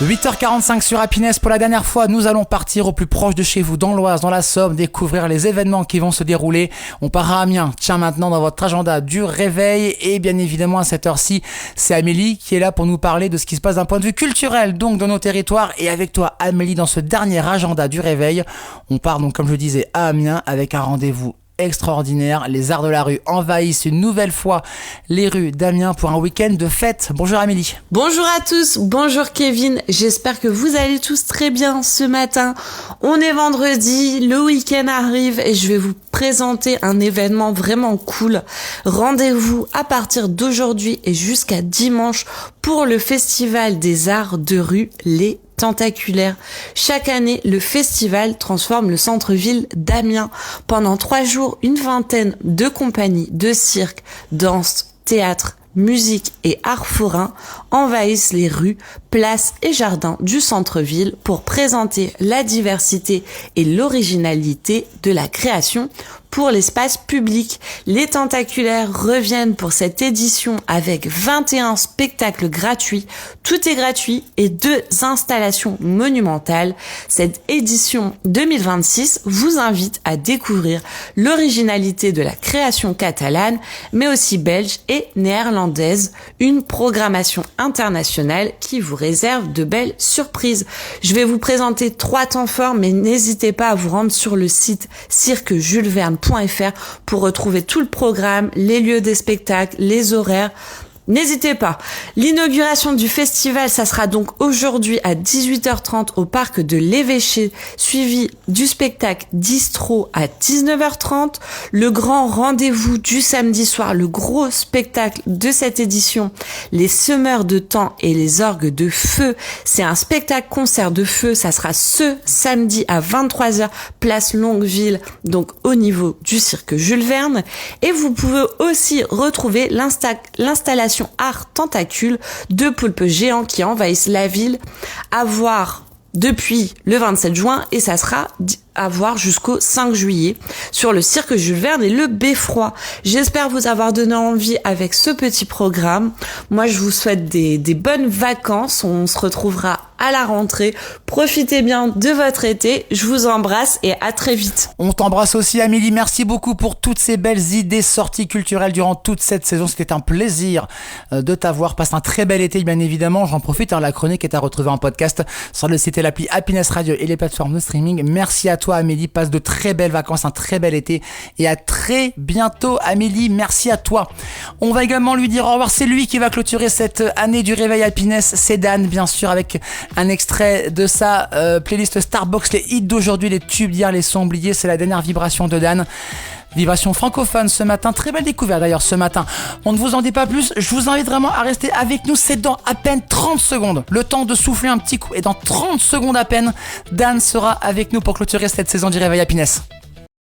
8h45 sur Happiness. Pour la dernière fois, nous allons partir au plus proche de chez vous, dans l'Oise, dans la Somme, découvrir les événements qui vont se dérouler. On part à Amiens. Tiens, maintenant dans votre agenda du réveil. Et bien évidemment, à cette heure-ci, c'est Amélie qui est là pour nous parler de ce qui se passe d'un point de vue culturel, donc dans nos territoires. Et avec toi, Amélie, dans ce dernier agenda du réveil, on part donc, comme je disais, à Amiens avec un rendez-vous extraordinaire. Les arts de la rue envahissent une nouvelle fois les rues d'Amiens pour un week-end de fête. Bonjour Amélie. Bonjour à tous, bonjour Kevin, j'espère que vous allez tous très bien ce matin. On est vendredi, le week-end arrive et je vais vous présenter un événement vraiment cool. Rendez-vous à partir d'aujourd'hui et jusqu'à dimanche pour le Festival des Arts de rue, les Tentaculaires. Chaque année, le festival transforme le centre-ville d'Amiens. Pendant 3 jours, une vingtaine de compagnies de cirque, danse, théâtre, musique et art forain envahissent les rues, places et jardins du centre-ville pour présenter la diversité et l'originalité de la création pour l'espace public. Les Tentaculaires reviennent pour cette édition avec 21 spectacles gratuits. Tout est gratuit et 2 installations monumentales. Cette édition 2026 vous invite à découvrir l'originalité de la création catalane, mais aussi belge et néerlandaise. Une programmation internationale qui vous réserve de belles surprises. Je vais vous présenter 3 temps forts, mais n'hésitez pas à vous rendre sur le site cirquejulesverne.fr pour retrouver tout le programme, les lieux des spectacles, les horaires. N'hésitez pas. L'inauguration du festival, ça sera donc aujourd'hui à 18h30 au parc de l'Évêché, suivi du spectacle Distro à 19h30. Le grand rendez-vous du samedi soir, le gros spectacle de cette édition, les semeurs de temps et les orgues de feu. C'est un spectacle-concert de feu, ça sera ce samedi à 23h, place Longueville, donc au niveau du cirque Jules Verne. Et vous pouvez aussi retrouver l'installation Art Tentacule, 2 poulpes géants qui envahissent la ville, à voir depuis le 27 juin et ça sera à voir jusqu'au 5 juillet sur le cirque Jules Verne et le Beffroi. J'espère vous avoir donné envie avec ce petit programme. Moi, je vous souhaite des bonnes vacances. On se retrouvera à la rentrée. Profitez bien de votre été. Je vous embrasse et à très vite. On t'embrasse aussi Amélie. Merci beaucoup pour toutes ces belles idées sorties culturelles durant toute cette saison. C'était un plaisir de t'avoir. Passe un très bel été, bien évidemment. J'en profite. La chronique est à retrouver en podcast sur le site et l'appli Happiness Radio et les plateformes de streaming. Merci à toi Amélie, passe de très belles vacances, un très bel été et à très bientôt Amélie, merci à toi. On va également lui dire au revoir, c'est lui qui va clôturer cette année du réveil Happiness, c'est Dan bien sûr avec un extrait de sa playlist Starbox, les hits d'aujourd'hui, les tubes d'hier, les sons oubliés, c'est la dernière vibration de Dan. Vibration francophone ce matin, très belle découverte d'ailleurs ce matin. On ne vous en dit pas plus, je vous invite vraiment à rester avec nous, c'est dans à peine 30 secondes. Le temps de souffler un petit coup et dans 30 secondes à peine, Dan sera avec nous pour clôturer cette saison du Réveil Happiness.